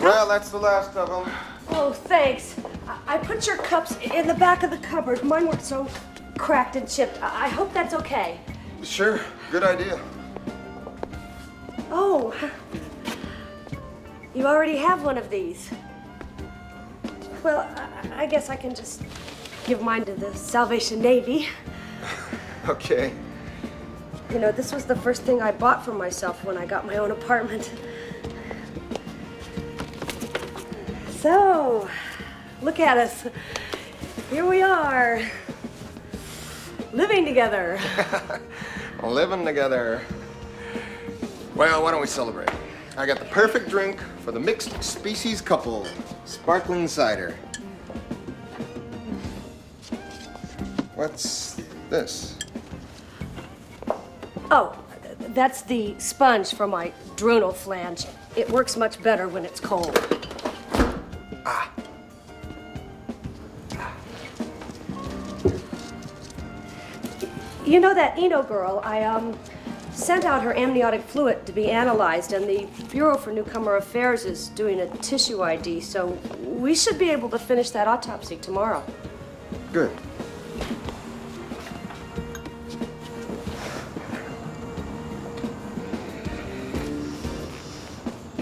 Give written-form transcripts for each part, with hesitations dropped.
Well, that's the last of them. Oh, thanks. I put your cups in the back of the cupboard. Mine were so cracked and chipped. I hope that's okay. Sure, good idea. Oh, you already have one of these. Well, I guess I can just give mine to the Salvation Navy. Okay. You know, this was the first thing I bought for myself when I got my own apartment. So, look at us. Here we are, living together. Living together. Well, why don't we celebrate? I got the perfect drink for the mixed species couple. Sparkling cider. What's this? Oh, that's the sponge for my drunal flange. It works much better when it's cold. Ah. You know that Eno girl, I sent out her amniotic fluid to be analyzed, and the Bureau for Newcomer Affairs is doing a tissue ID, so we should be able to finish that autopsy tomorrow. Good.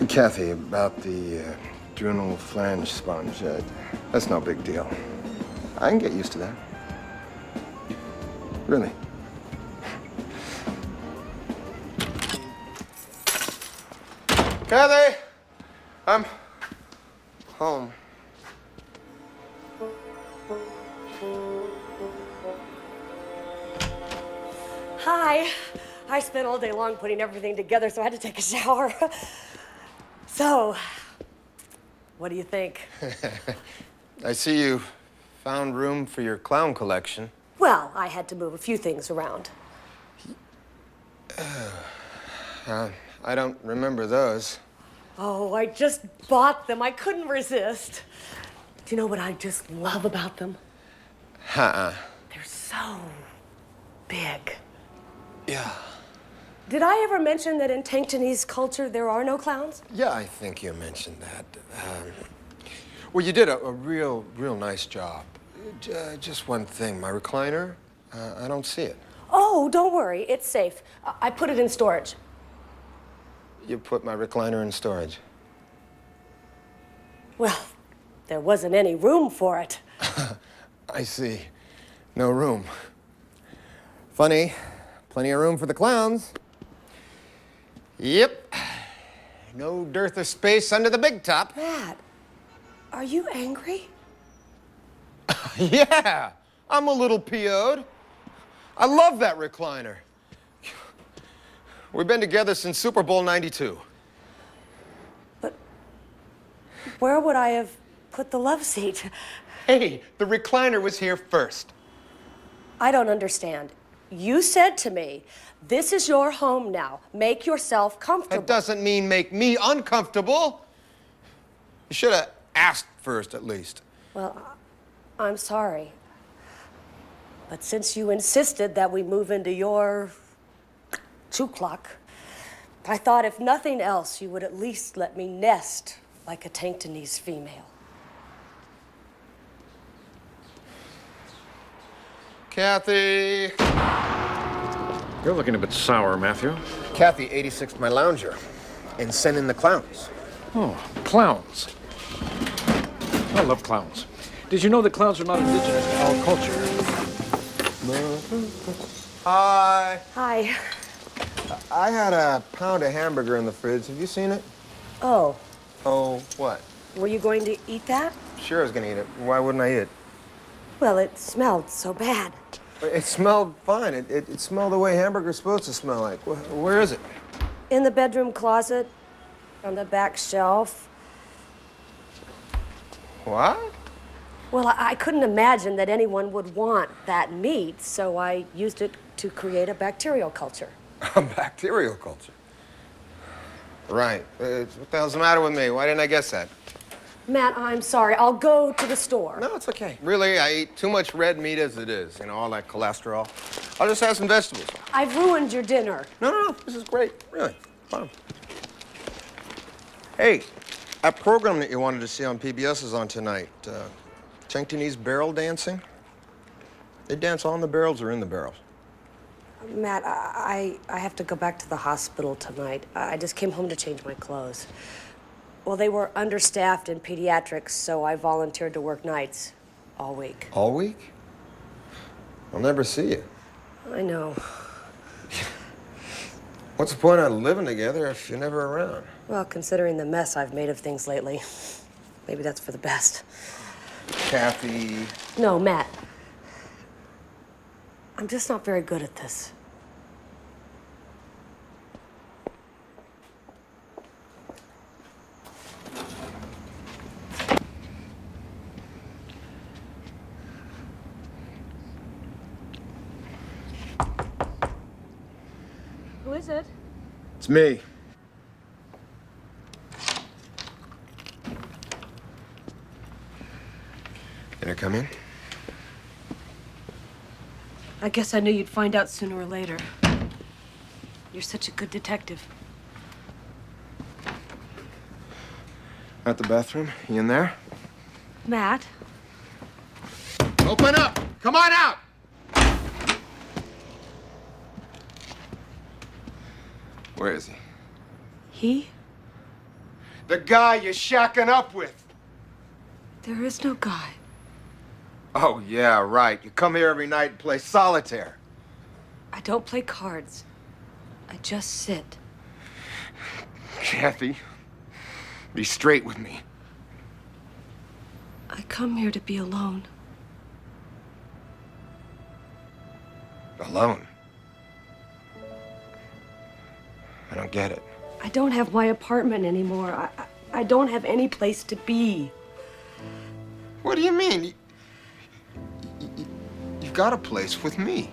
Cathy, about the adrenal flange sponge, that's no big deal. I can get used to that. Really. Cathy, I'm home. Hi. I spent all day long putting everything together, so I had to take a shower. So, what do you think? I see you found room for your clown collection. Well, I had to move a few things around. I don't remember those. Oh, I just bought them. I couldn't resist. Do you know what I just love about them? Uh-uh. They're so big. Yeah. Did I ever mention that in Tanktonese culture there are no clowns? Yeah, I think you mentioned that. Well, you did a real nice job. Just one thing, my recliner, I don't see it. Oh, don't worry, it's safe. I put it in storage. You put my recliner in storage. Well, there wasn't any room for it. I see. No room. Funny. Plenty of room for the clowns. Yep. No dearth of space under the big top. Matt, are you angry? Yeah, I'm a little PO'd. I love that recliner. We've been together since Super Bowl '92. But where would I have put the love seat? Hey, the recliner was here first. I don't understand. You said to me, this is your home now. Make yourself comfortable. That doesn't mean make me uncomfortable. You should have asked first, at least. Well, I'm sorry. But since you insisted that we move into your chukluck, I thought if nothing else, you would at least let me nest like a Tanktonese female. Cathy. You're looking a bit sour, Matthew. Cathy 86'd my lounger and sent in the clowns. Oh, clowns. I love clowns. Did you know that clowns are not indigenous to our culture? Hi. Hi. I had a pound of hamburger in the fridge. Have you seen it? Oh, Oh, what? were you going to eat that? Sure I was gonna eat it. Why wouldn't I eat it? Well, it smelled so bad. It smelled fine. It smelled the way hamburger's supposed to smell like. Where is it? In the bedroom closet, on the back shelf. What? Well, I couldn't imagine that anyone would want that meat, so I used it to create a bacterial culture. A bacterial culture. Right. What the hell's the matter with me? Why didn't I guess that? Matt, I'm sorry. I'll go to the store. No, it's okay. Really, I eat too much red meat as it is. You know, all that cholesterol. I'll just have some vegetables. I've ruined your dinner. No. This is great. Really. Fun. Hey, That program that you wanted to see on PBS is on tonight. Chinese barrel dancing. They dance on the barrels or in the barrels? Matt, I have to go back to the hospital tonight. I just came home to change my clothes. Well, they were understaffed in pediatrics, so I volunteered to work nights all week. All week? I'll never see you. I know. What's the point of living together if you're never around? Well, considering the mess I've made of things lately, maybe that's for the best. Cathy. No, Matt. I'm just not very good at this. Who is it? It's me. Can I come in? I guess I knew you'd find out sooner or later. You're such a good detective. At the bathroom? You in there? Matt? Open up! Come on out! Where is he? He? The guy you're shacking up with. There is no guy. Oh, yeah, right. You come here every night and play solitaire. I don't play cards. I just sit. Cathy, be straight with me. I come here to be alone. Alone? I don't get it. I don't have my apartment anymore. I don't have any place to be. What do you mean? You've got a place with me.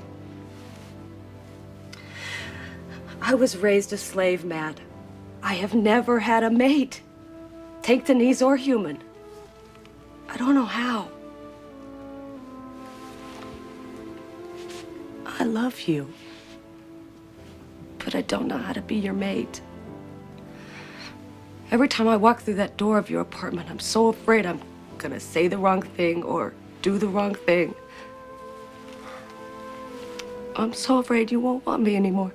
I was raised a slave, Matt. I have never had a mate. Take the knees or human. I don't know how. I love you. But I don't know how to be your mate. Every time I walk through that door of your apartment, I'm so afraid I'm gonna say the wrong thing or do the wrong thing. I'm so afraid you won't want me anymore.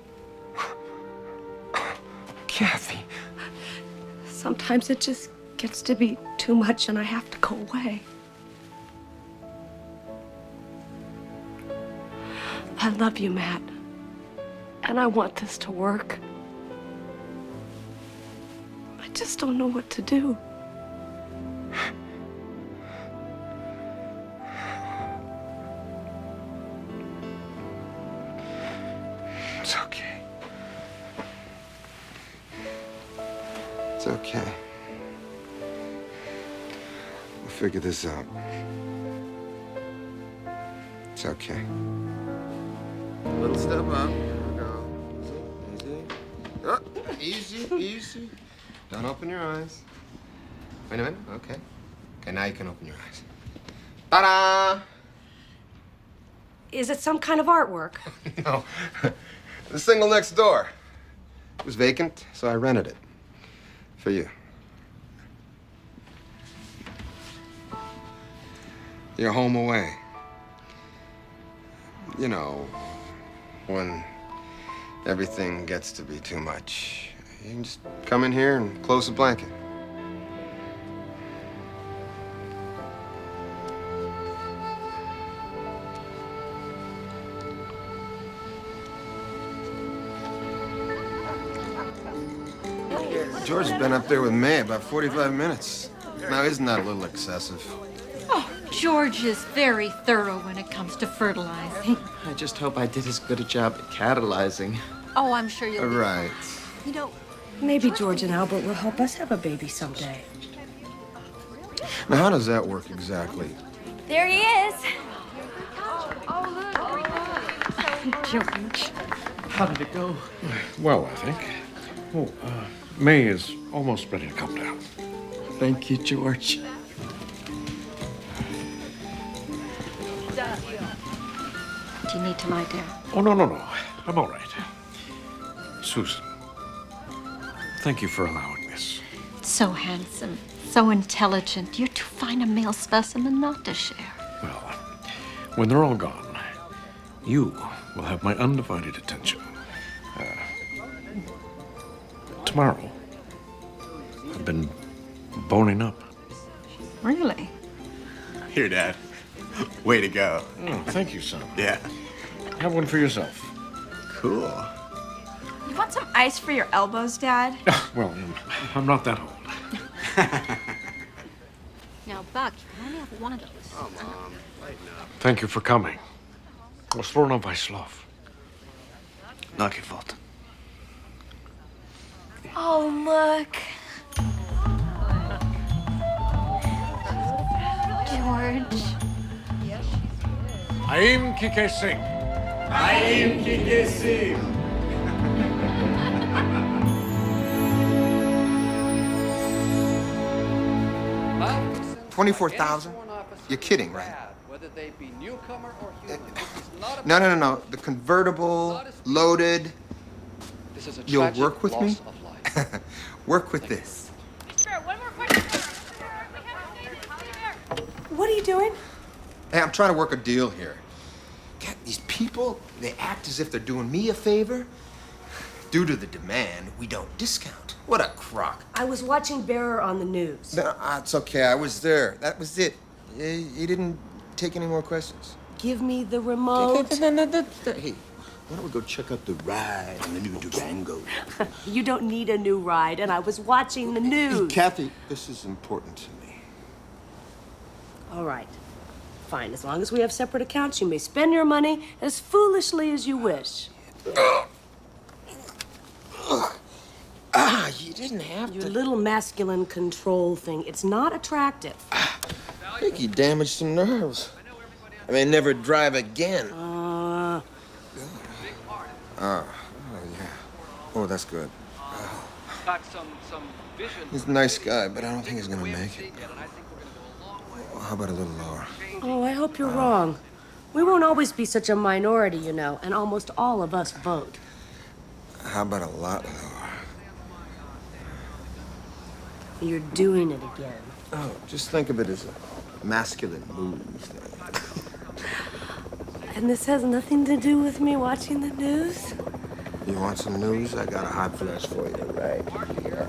Cathy. Sometimes it just gets to be too much and I have to go away. I love you, Matt. And I want this to work. I just don't know what to do. It's okay. It's okay. We'll figure this out. It's okay. Little step up. Here we go. Easy. Oh, easy, easy. Don't open your eyes. Wait a minute. Okay. Okay, now you can open your eyes. Ta-da! Is it some kind of artwork? No. The single next door. It was vacant, so I rented it. For you. You're home away. You know, when everything gets to be too much, you can just come in here and close the blanket. George's been up there with May about 45 minutes. Now, isn't that a little excessive? Oh, George is very thorough when it comes to fertilizing. I just hope I did as good a job at catalyzing. Oh, I'm sure you'll be Right. You know, Maybe George and Albert will help us have a baby someday. Now, how does that work exactly? There he is. George. How did it go? Well, I think. Oh, May is almost ready to come down. Thank you, George. Do you need to lie down? Oh, no. I'm all right. Susan, thank you for allowing this. It's so handsome, so intelligent. You're too fine a male specimen not to share. Well, when they're all gone, you will have my undivided attention. Tomorrow, I've been boning up. Really? Here, Dad. Way to go. Oh, thank you, son. Yeah. Have one for yourself. Cool. You want some ice for your elbows, Dad? Well, I'm not that old. Now, Buck, you only have one of those. Oh, Mom. Lighten up. Thank you for coming. Was thrown on by sloth. Not your fault. Oh, look. George. Aim Kike Singh. Aim Kike Singh. 24,000? You're kidding, right? Whether they be newcomer or human. No. The convertible, loaded. This is a You'll tragic work with me? loss of life. Work with this. What are you doing? Hey, I'm trying to work a deal here. God, these people, they act as if they're doing me a favor. Due to the demand, we don't discount. What a crock. I was watching Bearer on the news. No, it's okay. I was there. That was it. You didn't take any more questions. Give me the remote. Hey, why don't we go check out the ride on the new Durango? You don't need a new ride, and I was watching the news. Kathy, this is important to me. All right. Fine. As long as we have separate accounts, you may spend your money as foolishly as you wish. You didn't have Your to. little masculine control thing, it's not attractive. I think you damaged some nerves. I may never drive again. Yeah. Oh, that's good. Got some vision. He's a nice guy, but I don't think he's gonna make it. How about a little lower? Oh, I hope you're wrong. We won't always be such a minority, you know, and almost all of us vote. How about a lot lower? You're doing it again. Oh, just think of it as a masculine move. And this has nothing to do with me watching the news? You want some news? I got a hot flash for you right here.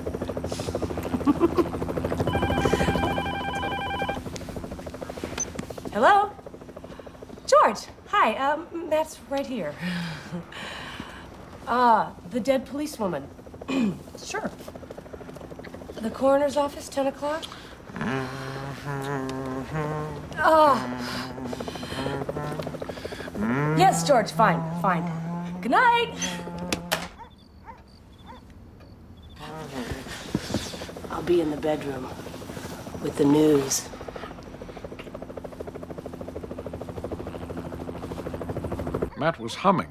Hello? George, hi. Matt's right here. The dead policewoman. Sure. The coroner's office, 10 o'clock? Yes, George, fine. Good night. I'll be in the bedroom with the news. Matt was humming.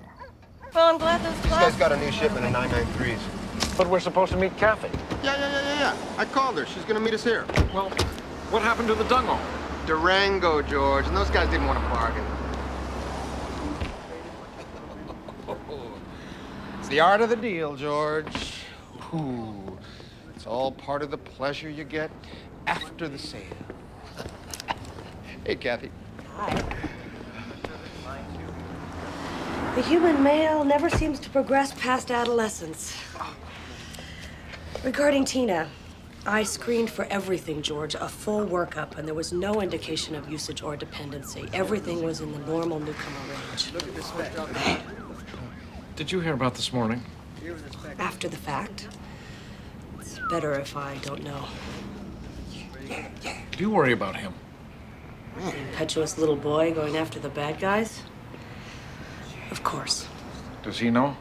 Well, I'm glad those This guy's got a new shipment of 993s. But we're supposed to meet Cathy. Yeah. I called her. She's gonna meet us here. Well, what happened to the dungo? Durango, George, and those guys didn't want to bargain. It's the art of the deal, George. Ooh, it's all part of the pleasure you get after the sale. Hey, Cathy. Hi. The human male never seems to progress past adolescence. Regarding Tina, I screened for everything, George, a full workup, and there was no indication of usage or dependency. Everything was in the normal newcomer range. Did you hear about this morning? After the fact, it's better if I don't know. Do you worry about him? The impetuous little boy going after the bad guys? Of course. Does he know?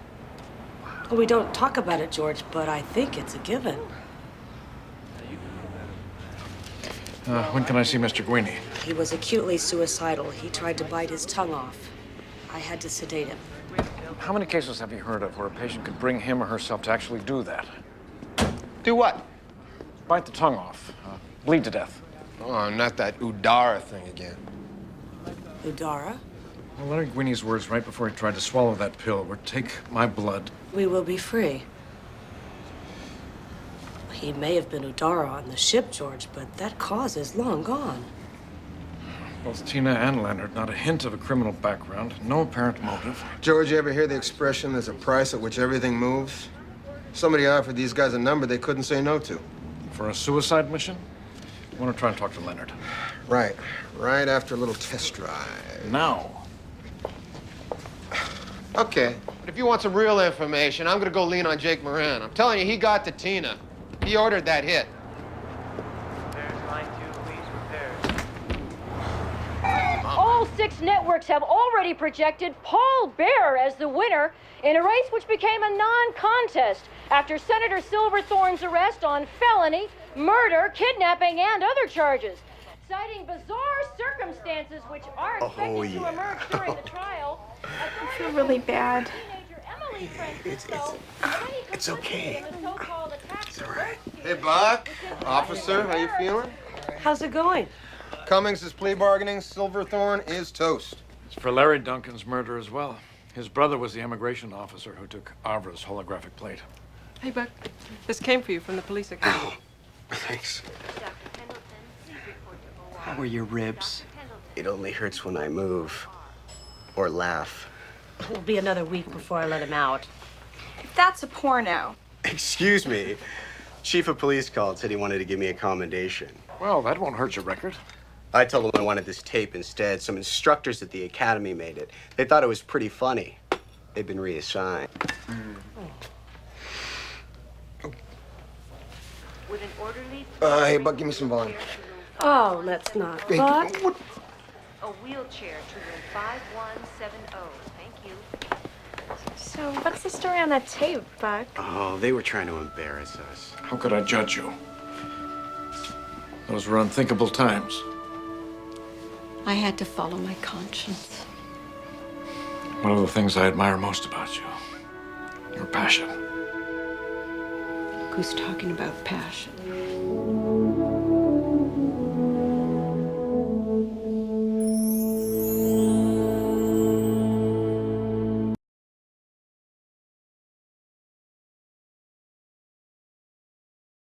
Well, we don't talk about it, George, but I think it's a given. When can I see Mr. Guini? He was acutely suicidal. He tried to bite his tongue off. I had to sedate him. How many cases have you heard of where a patient could bring him or herself to actually do that? Do what? Bite the tongue off. Bleed to death. Oh, not that Udara thing again. Udara, Well, Larry Guini's words right before he tried to swallow that pill were, "Take my blood." we will be free. He may have been Udara on the ship, George, but that cause is long gone. Both Tina and Leonard, not a hint of a criminal background, no apparent motive. George, you ever hear the expression, there's a price at which everything moves? Somebody offered these guys a number they couldn't say no to. For a suicide mission? I want to try and talk to Leonard. Right. Right after a little test drive. Now. Okay. But if you want some real information, I'm gonna go lean on Jake Moran. I'm telling you, he got to Tina. He ordered that hit. There's line 2, please repair. All 6 networks have already projected Paul Bearer as the winner in a race which became a non-contest after Senator Silverthorne's arrest on felony, murder, kidnapping, and other charges. Citing bizarre circumstances which are expected to emerge during the trial, I feel really bad. It's okay. It's all right. Hey, Buck. Officer, how you feeling? How's it going? Cummings is plea bargaining. Silverthorne is toast. It's for Larry Duncan's murder as well. His brother was the immigration officer who took Avra's holographic plate. Hey, Buck. This came for you from the police academy. Thanks. How are your ribs? It only hurts when I move. Or laugh. It'll be another week before I let him out. If that's a porno. Excuse me. Chief of police called, said he wanted to give me a commendation. Well, that won't hurt your record. I told him I wanted this tape instead. Some instructors at the academy made it. They thought it was pretty funny. They've been reassigned. Would an orderly Hey, Buck, give me some volume. Oh, let's not. Hey, Buck? what? a wheelchair to room 5170. Thank you. So, what's the story on that tape, Buck? Oh, they were trying to embarrass us. How could I judge you? Those were unthinkable times. I had to follow my conscience. One of the things I admire most about you, your passion. Who's talking about passion?